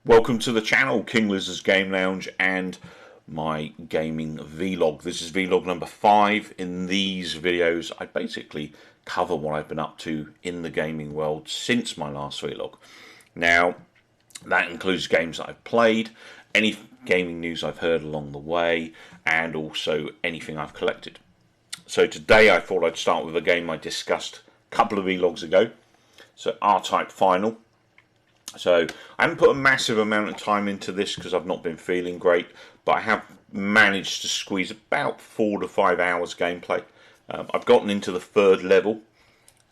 Welcome to the channel, King Lizard's Game Lounge and my gaming vlog. This is vlog number 5. In these videos I basically cover what I've been up to in the gaming world since my last vlog. Now that includes games that I've played, any gaming news I've heard along the way, and also anything I've collected. So today I thought I'd start with a game I discussed a couple of vlogs ago. So RType Final. So I haven't put a massive amount of time into this because I've not been feeling great, but I have managed to squeeze about 4 to 5 hours gameplay. I've gotten into the 3rd level,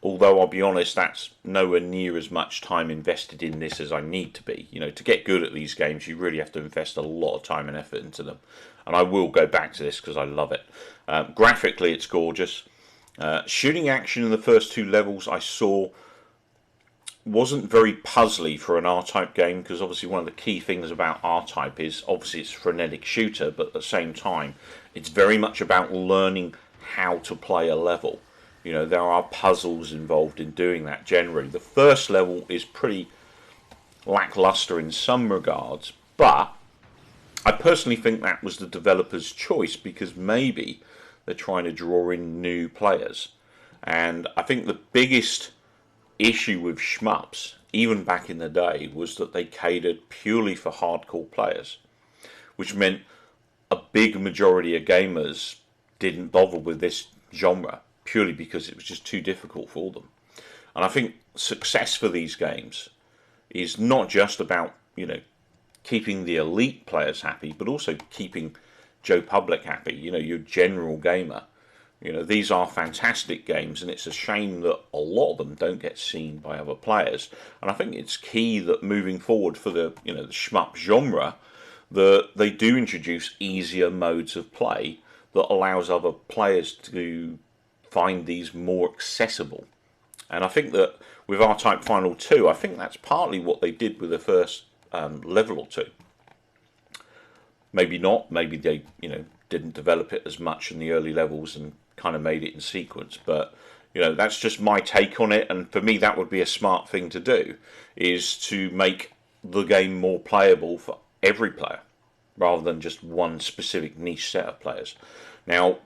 although I'll be honest, that's nowhere near as much time invested in this as I need to be. You know, to get good at these games you really have to invest a lot of time and effort into them, and I will go back to this because I love it. Graphically it's gorgeous. Shooting action in the first 2 levels I saw wasn't very puzzly for an R-Type game, because obviously one of the key things about R-Type is obviously it's a frenetic shooter, but at the same time it's very much about learning how to play a level. You know, there are puzzles involved in doing that generally. The first level is pretty lackluster in some regards, but I personally think that was the developer's choice because maybe they're trying to draw in new players. And I think the biggest issue with shmups, even back in the day, was that they catered purely for hardcore players, which meant a big majority of gamers didn't bother with this genre purely because it was just too difficult for them. And I think success for these games is not just about, you know, keeping the elite players happy, but also keeping Joe Public happy, you know, your general gamer. You know, these are fantastic games, and it's a shame that a lot of them don't get seen by other players. And I think it's key that moving forward for the, you know, the shmup genre, that they do introduce easier modes of play that allows other players to find these more accessible. And I think that with RType Final 2, I think that's partly what they did with the first level or two. Maybe not. Maybe they, you know, didn't develop it as much in the early levels and kind of made it in sequence, but you know, that's just my take on it. And for me that would be a smart thing to do, is to make the game more playable for every player rather than just one specific niche set of players. Now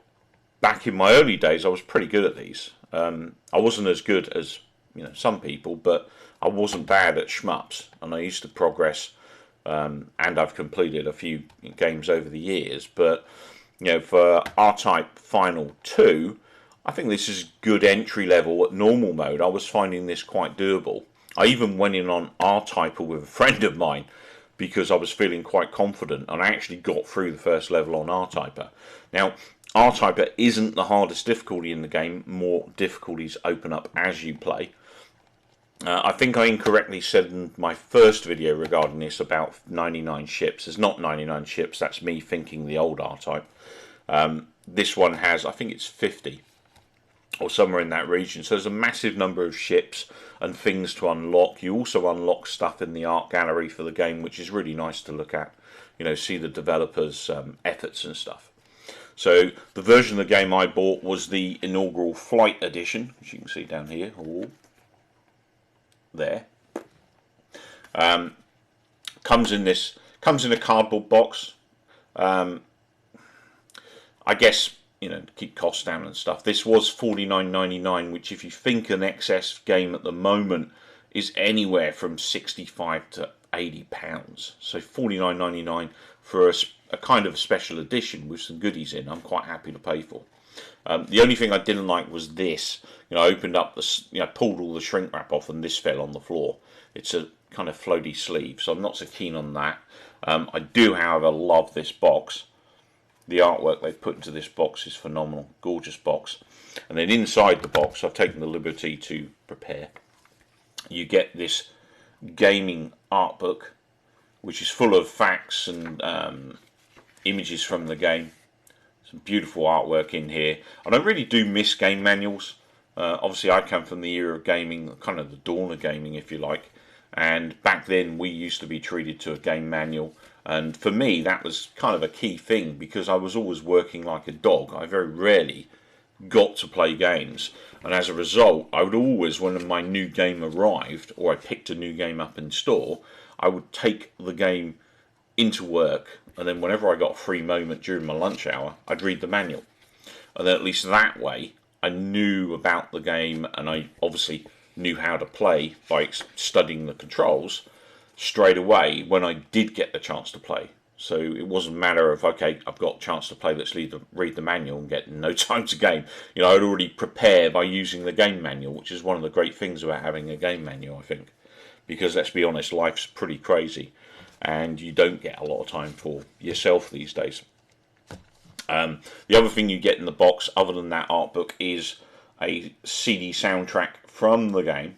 back in my early days I was pretty good at these. I wasn't as good as, you know, some people, but I wasn't bad at shmups, and I used to progress, and I've completed a few games over the years. But you know, for RType Final 2, I think this is good entry level at normal mode. I was finding this quite doable. I even went in on RTyper with a friend of mine because I was feeling quite confident, and I actually got through the first level on RTyper. Now, RTyper isn't the hardest difficulty in the game. More difficulties open up as you play. I think I incorrectly said in my first video regarding this about 99 ships. There's not 99 ships, that's me thinking the old R-Type. This one has, I think it's 50 or somewhere in that region. So there's a massive number of ships and things to unlock. You also unlock stuff in the art gallery for the game, which is really nice to look at. You know, see the developers' efforts and stuff. So the version of the game I bought was the inaugural Flight Edition, which you can see down here. Ooh. There. Comes in a cardboard box. I guess, you know, to keep costs down and stuff. This was $49.99, which if you think an XS game at the moment is anywhere from 65 to 80 pounds. So $49.99 for a kind of special edition with some goodies in, I'm quite happy to pay for. The only thing I didn't like was this. You know, I opened up the, you know, pulled all the shrink wrap off, and this fell on the floor. It's a kind of floaty sleeve, so I'm not so keen on that. I do, however, love this box. The artwork they've put into this box is phenomenal, gorgeous box. And then inside the box, I've taken the liberty to prepare. You get this gaming art book, which is full of facts and images from the game. Some beautiful artwork in here, and I really do miss game manuals. Obviously I come from the era of gaming, kind of the dawn of gaming if you like, and back then we used to be treated to a game manual, and for me that was kind of a key thing because I was always working like a dog. I very rarely got to play games. And as a result, I would always, when my new game arrived, or I picked a new game up in store, I would take the game into work, and then whenever I got a free moment during my lunch hour, I'd read the manual. And then at least that way, I knew about the game, and I obviously knew how to play by studying the controls straight away when I did get the chance to play. So it wasn't a matter of, okay, I've got a chance to play, let's read the manual and get no time to game. You know, I'd already prepare by using the game manual, which is one of the great things about having a game manual, I think. Because let's be honest, life's pretty crazy, and you don't get a lot of time for yourself these days. The other thing you get in the box, other than that art book, is a CD soundtrack from the game.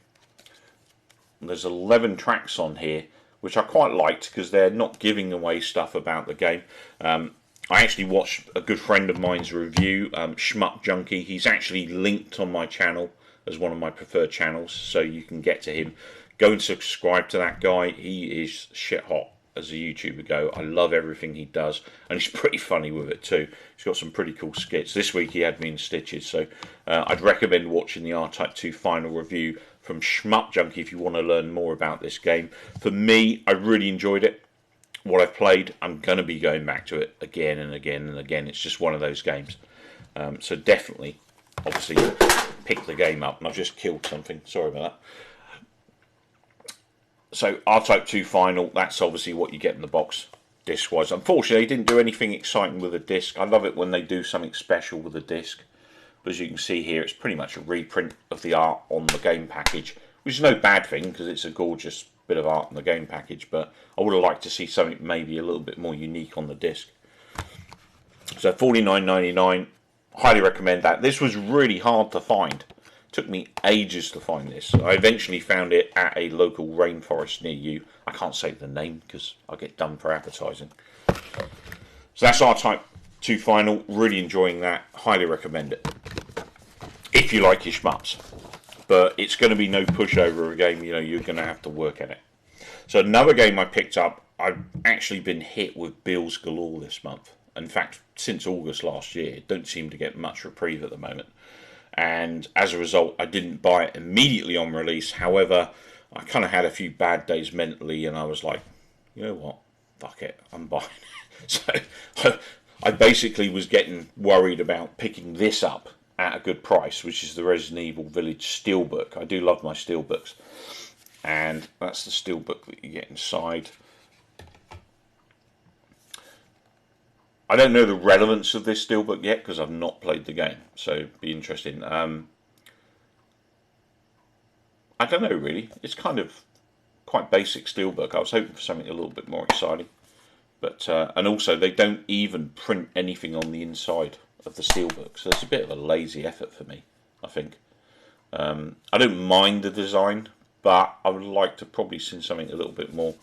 There's 11 tracks on here, which I quite liked because they're not giving away stuff about the game. I actually watched a good friend of mine's review, Shmup Junkie. He's actually linked on my channel as one of my preferred channels, so you can get to him. Go and subscribe to that guy. He is shit hot as a YouTuber go. I love everything he does, and he's pretty funny with it too. He's got some pretty cool skits. This week he had me in stitches, so I'd recommend watching the RType 2 Final review from Shmup Junkie if you want to learn more about this game. For me, I really enjoyed it. What I've played, I'm going to be going back to it again and again and again. It's just one of those games. So definitely, obviously, pick the game up. And I've just killed something. Sorry about that. So RType 2 Final, that's obviously what you get in the box disc-wise. Unfortunately, they didn't do anything exciting with the disc. I love it when they do something special with the disc. But as you can see here, it's pretty much a reprint of the art on the game package, which is no bad thing because it's a gorgeous bit of art on the game package. But I would have liked to see something maybe a little bit more unique on the disc. So $49.99, highly recommend that. This was really hard to find. Took me ages to find this. I eventually found it at a local rainforest near you. I can't say the name because I'll get done for advertising. So that's RType 2 Final. Really enjoying that. Highly recommend it. If you like your shmups. But it's going to be no pushover of a game. You know, you're going to have to work at it. So another game I picked up, I've actually been hit with bills galore this month. In fact, since August last year, don't seem to get much reprieve at the moment. And as a result, I didn't buy it immediately on release. However, I kind of had a few bad days mentally, and I was like, you know what, fuck it, I'm buying it. So I basically was getting worried about picking this up at a good price, which is the Resident Evil Village Steelbook. I do love my Steelbooks. And that's the Steelbook that you get inside. I don't know the relevance of this Steelbook yet because I've not played the game, so it'd be interesting. I don't know really. It's kind of quite basic Steelbook. I was hoping for something a little bit more exciting, but and also they don't even print anything on the inside of the Steelbook, so it's a bit of a lazy effort for me, I think. I don't mind the design, but I would like to probably see something a little bit more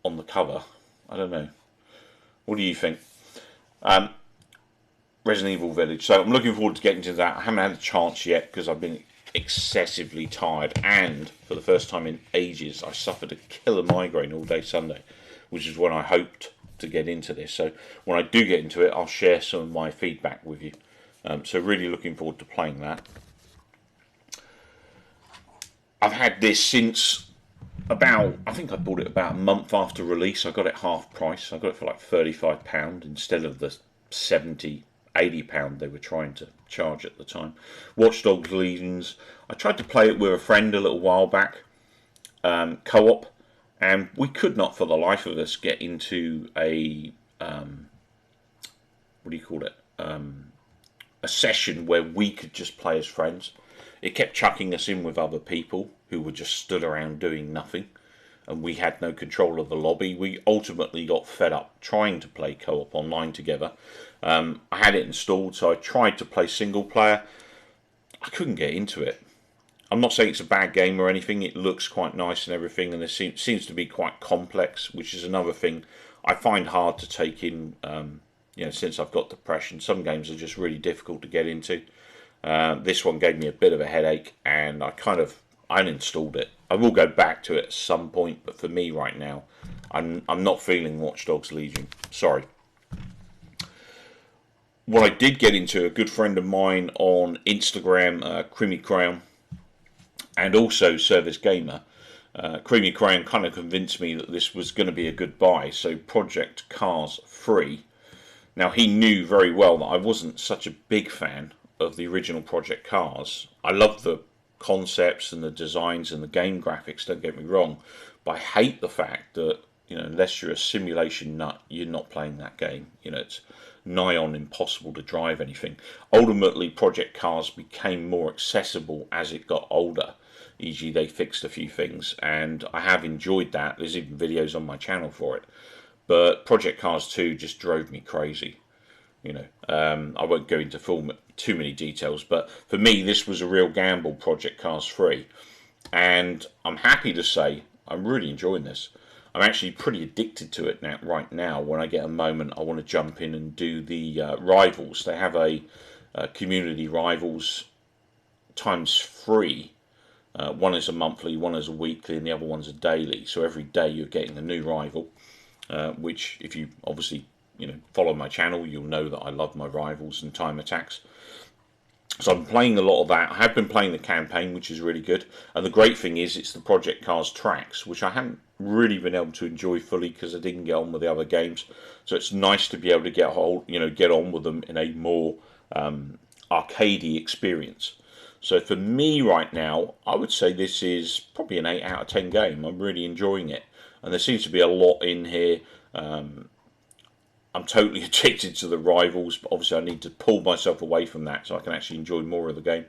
on the cover. I don't know. What do you think? Resident Evil Village. So I'm looking forward to getting to that. I haven't had a chance yet because I've been excessively tired, and for the first time in ages I suffered a killer migraine all day Sunday, which is when I hoped to get into this. So when I do get into it, I'll share some of my feedback with you. So really looking forward to playing that. I've had this since about, I think I bought it about a month after release. I got it half price. I got it for like £35 instead of the £70, £80 they were trying to charge at the time. Watch Dogs Legions. I tried to play it with a friend a little while back, co-op, and we could not for the life of us get into a what do you call it? A session where we could just play as friends. It kept chucking us in with other people who were just stood around doing nothing, and we had no control of the lobby. We ultimately got fed up trying to play co-op online together. I had it installed, so I tried to play single player. I couldn't get into it. I'm not saying it's a bad game or anything. It looks quite nice and everything, and it seems to be quite complex, which is another thing I find hard to take in. You know, since I've got depression, some games are just really difficult to get into. This one gave me a bit of a headache, and I uninstalled it. I will go back to it at some point, but for me right now, I'm not feeling Watch Dogs Legion. Sorry. What I did get into, a good friend of mine on Instagram, Creamy Crown, and also Service Gamer, Creamy Crown kind of convinced me that this was going to be a good buy. So Project Cars 3. Now, he knew very well that I wasn't such a big fan of the original Project Cars. I love the concepts and the designs and the game graphics, don't get me wrong, but I hate the fact that, unless you're a simulation nut, you're not playing that game. It's nigh on impossible to drive anything. Ultimately, Project Cars became more accessible as it got older. E.g., they fixed a few things, and I have enjoyed that. There's even videos on my channel for it. But Project Cars 2 just drove me crazy. I won't go into too many details, but for me, this was a real gamble, Project Cars 3. And I'm happy to say I'm really enjoying this. I'm actually pretty addicted to it right now. When I get a moment, I want to jump in and do the Rivals. They have a community Rivals ×3. One is a monthly, one is a weekly, and the other one's a daily. So every day you're getting a new rival, which, if you obviously follow my channel, you'll know that I love my Rivals and time attacks. So I'm playing a lot of that. I have been playing the campaign, which is really good. And the great thing is, it's the Project Cars tracks, which I haven't really been able to enjoy fully because I didn't get on with the other games. So it's nice to be able to get on with them in a more arcadey experience. So for me right now, I would say this is probably an 8 out of 10 game. I'm really enjoying it. And there seems to be a lot in here. I'm totally addicted to the Rivals, but obviously I need to pull myself away from that so I can actually enjoy more of the game.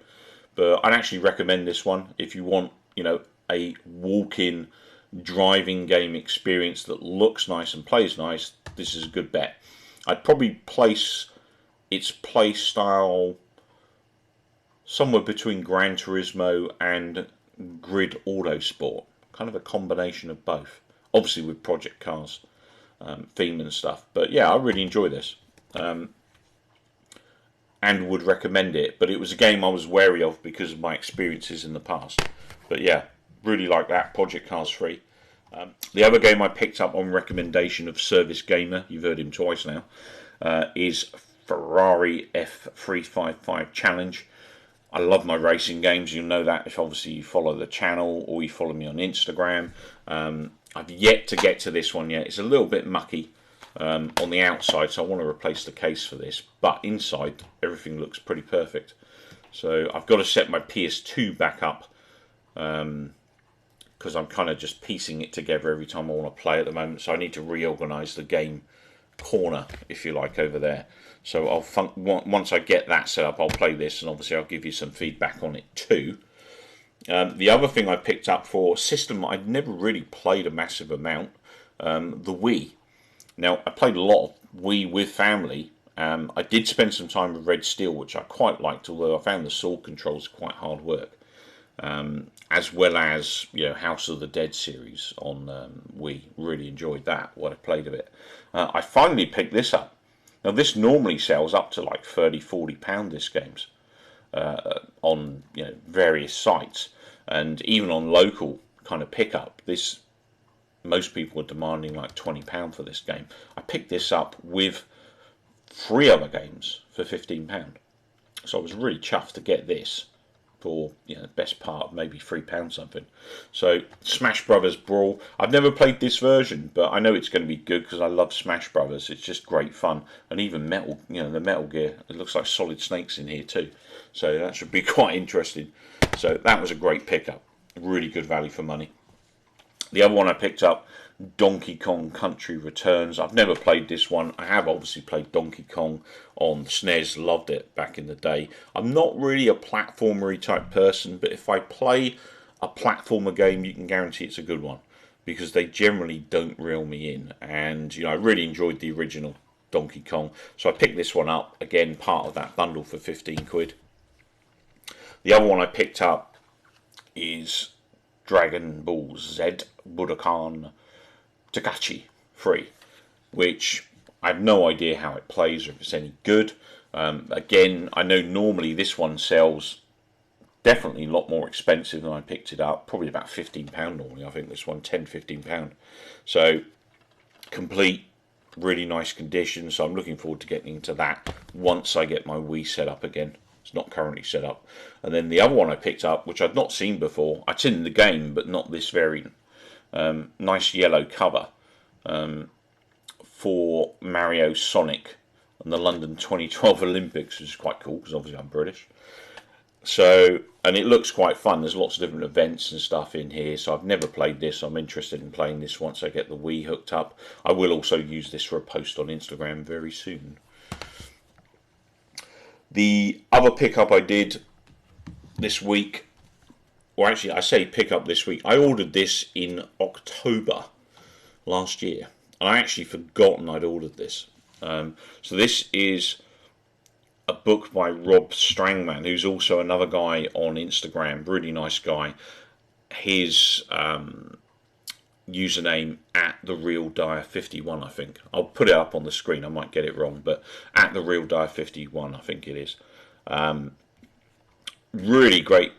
But I'd actually recommend this one if you want, a walk-in driving game experience that looks nice and plays nice. This is a good bet. I'd probably place its play style somewhere between Gran Turismo and Grid Autosport, kind of a combination of both, obviously with Project Cars theme and stuff. But yeah, I really enjoy this, and would recommend it. But it was a game I was wary of because of my experiences in the past. But yeah, really like that, Project Cars 3. The other game I picked up on recommendation of Service Gamer, you've heard him twice now, is Ferrari F355 Challenge. I love my racing games. You'll know that if obviously you follow the channel or you follow me on Instagram. I've yet to get to this one yet. It's a little bit mucky on the outside, so I want to replace the case for this. But inside, everything looks pretty perfect. So I've got to set my PS2 back up because I'm kind of just piecing it together every time I want to play at the moment. So I need to reorganize the game corner, if you like, over there. So once I get that set up, I'll play this, and obviously I'll give you some feedback on it too. The other thing I picked up for a system I'd never really played a massive amount, the Wii. Now, I played a lot of Wii with family. I did spend some time with Red Steel, which I quite liked, although I found the sword controls quite hard work. As well as House of the Dead series on Wii. Really enjoyed that, what I played of it. I finally picked this up. Now, this normally sells up to like £30–40 this game's on various sites, and even on local kind of pickup. Most people are demanding like £20 for this game. I picked this up with 3 other games for £15, so I was really chuffed to get this for the best part of maybe £3 something. So Smash Brothers Brawl. I've never played this version, but I know it's going to be good because I love Smash Brothers. It's just great fun, and even Metal, the Metal Gear. It looks like Solid Snake's in here too, so that should be quite interesting. So that was a great pickup, really good value for money. The other one I picked up, Donkey Kong Country Returns. I've never played this one. I have obviously played Donkey Kong on the SNES, loved it back in the day. I'm not really a platformery type person, but if I play a platformer game, you can guarantee it's a good one, because they generally don't reel me in. And I really enjoyed the original Donkey Kong, so I picked this one up, again part of that bundle for 15 quid. The other one I picked up is Dragon Ball Z Budokan Tenkaichi 3, which I have no idea how it plays or if it's any good. Again, I know normally this one sells definitely a lot more expensive than I picked it up, probably about £15 normally. I think this one £10–15. So complete really nice condition, so I'm looking forward to getting into that once I get my Wii set up again. It's not currently set up. And then the other one I picked up, which I'd not seen before, I'd seen in the game but not this variant, nice yellow cover for Mario Sonic and the London 2012 Olympics, which is quite cool because obviously I'm British. So, and it looks quite fun. There's lots of different events and stuff in here. So I've never played this. I'm interested in playing this once I get the Wii hooked up. I will also use this for a post on Instagram very soon. The other pickup I did this week, or actually I say pickup this week, I ordered this in October last year. And I actually forgotten I'd ordered this. So this is a book by Rob Strangman, who's also another guy on Instagram, really nice guy. His username @TheRealDire51, I think. I'll put it up on the screen, I might get it wrong, but @TheRealDire51, I think it is. Really great,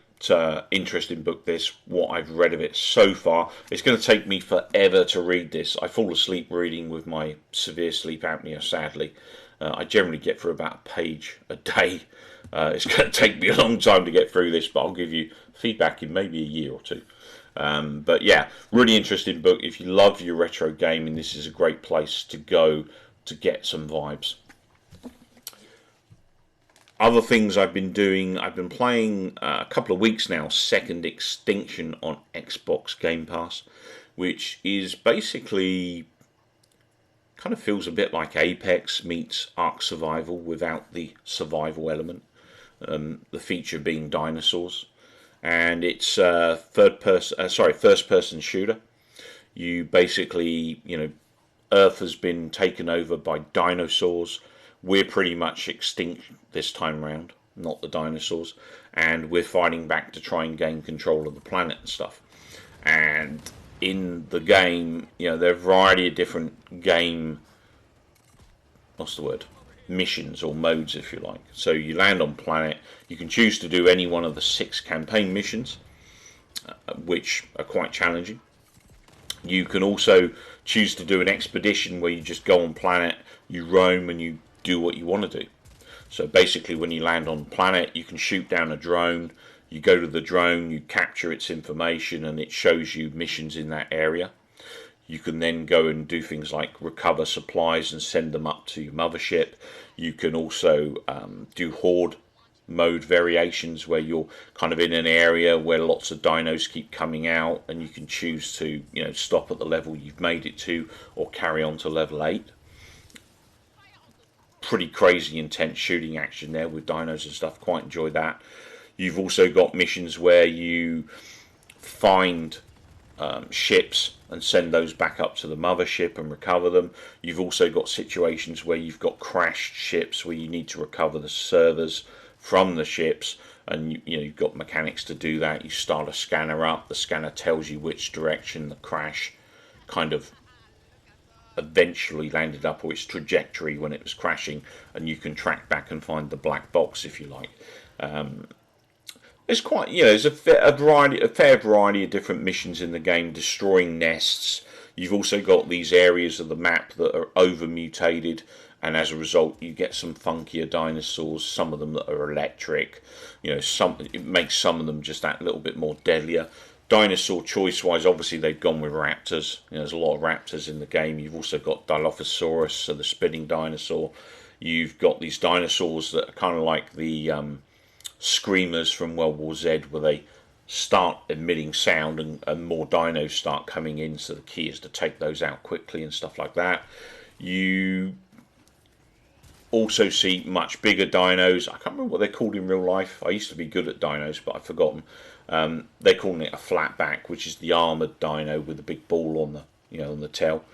interesting book this, what I've read of it so far. It's going to take me forever to read this. I fall asleep reading with my severe sleep apnea, sadly. I generally get through about a page a day. It's going to take me a long time to get through this, but I'll give you feedback in maybe a year or two. But yeah, really interesting book. If you love your retro gaming, this is a great place to go to get some vibes. Other things I've been doing, I've been playing a couple of weeks now, Second Extinction on Xbox Game Pass, which is basically, kind of feels a bit like Apex meets Ark Survival without the survival element. The feature being dinosaurs, and it's first-person shooter. You basically, Earth has been taken over by dinosaurs. We're pretty much extinct this time round, not the dinosaurs, and we're fighting back to try and gain control of the planet and stuff. And in the game, there are a variety of different game, missions or modes, if you like. So you land on planet, you can choose to do any one of the 6 campaign missions, which are quite challenging. You can also choose to do an expedition where you just go on planet, you roam and you do what you want to do. So basically when you land on planet, you can shoot down a drone, you go to the drone, you capture its information and it shows you missions in that area. You can then go and do things like recover supplies and send them up to your mothership. You can also do horde mode variations where you're kind of in an area where lots of dinos keep coming out and you can choose to stop at the level you've made it to or carry on to level 8. Pretty crazy intense shooting action there with dinos and stuff, quite enjoy that. You've also got missions where you find ships and send those back up to the mothership and recover them. You've also got situations where you've got crashed ships where you need to recover the servers from the ships, and you've got mechanics to do that. You start a scanner up, the scanner tells you which direction the crash kind of eventually landed up, or its trajectory when it was crashing, and you can track back and find the black box if you like. There's quite, there's a fair variety of different missions in the game, destroying nests. You've also got these areas of the map that are over mutated, and as a result you get some funkier dinosaurs, some of them that are electric. It makes some of them just that little bit more deadlier. Dinosaur choice wise, obviously they've gone with raptors. There's a lot of raptors in the game. You've also got Dilophosaurus, so the spinning dinosaur. You've got these dinosaurs that are kind of like the screamers from World War Z, where they start emitting sound and more dinos start coming in, so the key is to take those out quickly and stuff like that. You also see much bigger dinos. I can't remember what they're called in real life. I used to be good at dinos, but I've forgotten. They're calling it a flatback, which is the armoured dino with the big ball on the tail.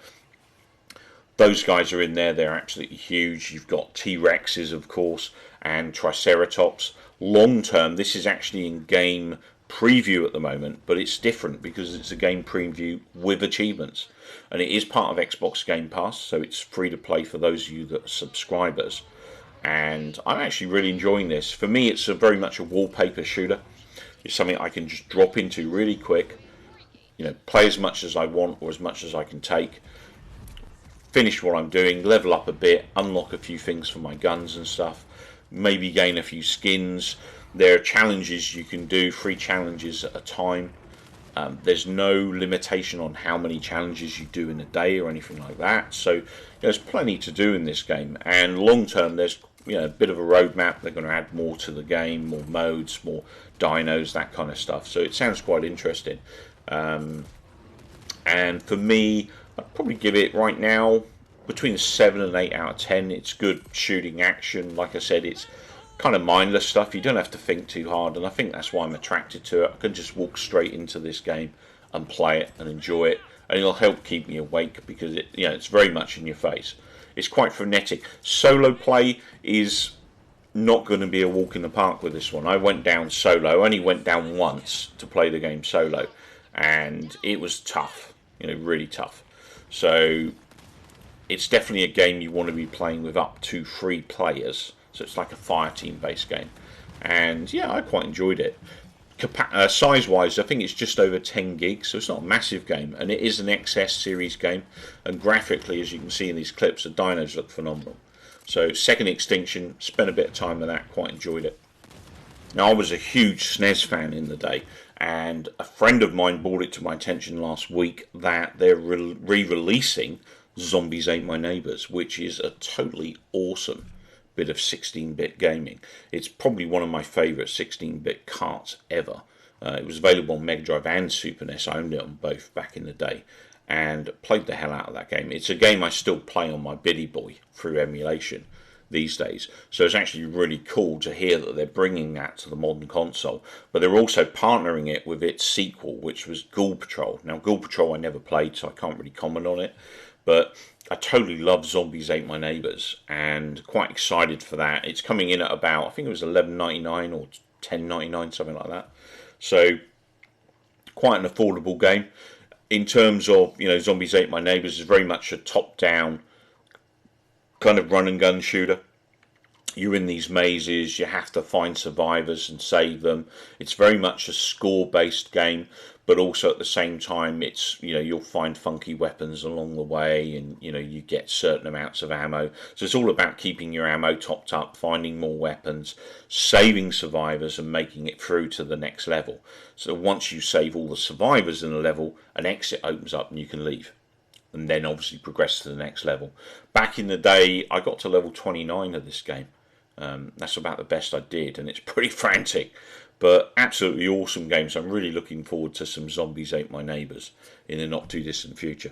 Those guys are in there. They're absolutely huge. You've got T-Rexes, of course, and Triceratops. Long term, this is actually in game preview at the moment, but it's different because it's a game preview with achievements, and it is part of Xbox Game Pass, so it's free to play for those of you that are subscribers. And I'm actually really enjoying this. For me, it's very much a wallpaper shooter. It's something I can just drop into really quick, play as much as I want or as much as I can take. finish what I'm doing, level up a bit, unlock a few things for my guns and stuff, maybe gain a few skins. There are challenges you can do, 3 challenges at a time. There's no limitation on how many challenges you do in a day or anything like that. So there's plenty to do in this game. And long term, there's a bit of a roadmap. They're going to add more to the game, more modes, more dinos, that kind of stuff. So it sounds quite interesting. And for me, I'd probably give it right now between 7 and 8 out of 10. It's good shooting action. Like I said, it's kind of mindless stuff. You don't have to think too hard, and I think that's why I'm attracted to it. I can just walk straight into this game and play it and enjoy it, and it'll help keep me awake because it's very much in your face. It's quite frenetic. Solo play is not going to be a walk in the park with this one. I went down solo. I only went down once to play the game solo, and it was tough. Really tough. So it's definitely a game you want to be playing with up to 3 players. So it's like a fire team based game, and yeah, I quite enjoyed it. Size wise, I think it's just over 10 gigs, so it's not a massive game, and it is an XS series game, and graphically, as you can see in these clips, the dinos look phenomenal. So Second Extinction, spent a bit of time with that, quite enjoyed it. Now, I was a huge SNES fan in the day, and a friend of mine brought it to my attention last week that they're re-releasing Zombies Ate My Neighbours, which is a totally awesome bit of 16-bit gaming. It's probably one of my favourite 16-bit carts ever. It was available on Mega Drive and Super NES. I owned it on both back in the day and played the hell out of that game. It's a game I still play on my Biddy Boy through emulation these days. So it's actually really cool to hear that they're bringing that to the modern console. But they're also partnering it with its sequel, which was GHOUL Patrol. Now, GHOUL Patrol I never played, so I can't really comment on it. But I totally love Zombies Ate My Neighbours and quite excited for that. It's coming in at about, I think it was $11.99 or $10.99, something like that. So quite an affordable game. In terms of, Zombies Ate My Neighbours is very much a top-down kind of run and gun shooter. You're in these mazes, you have to find survivors and save them. It's very much a score-based game, but also at the same time, it's you'll find funky weapons along the way, and you get certain amounts of ammo. So it's all about keeping your ammo topped up, finding more weapons, saving survivors, and making it through to the next level. So once you save all the survivors in a level, an exit opens up and you can leave, and then obviously progress to the next level. Back in the day, I got to level 29 of this game. That's about the best I did, and it's pretty frantic, but absolutely awesome game. So I'm really looking forward to some Zombies Ate My Neighbours in the not too distant future.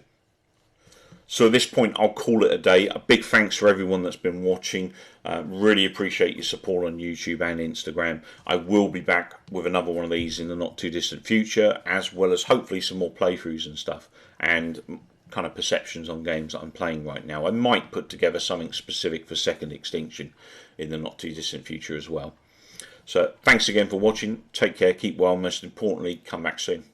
So at this point, I'll call it a day. A big thanks for everyone that's been watching. Really appreciate your support on YouTube and Instagram. I will be back with another one of these in the not too distant future, as well as hopefully some more playthroughs and stuff, and kind of perceptions on games that I'm playing right now. I might put together something specific for Second Extinction in the not too distant future as well. So thanks again for watching. Take care, keep well, most importantly, come back soon.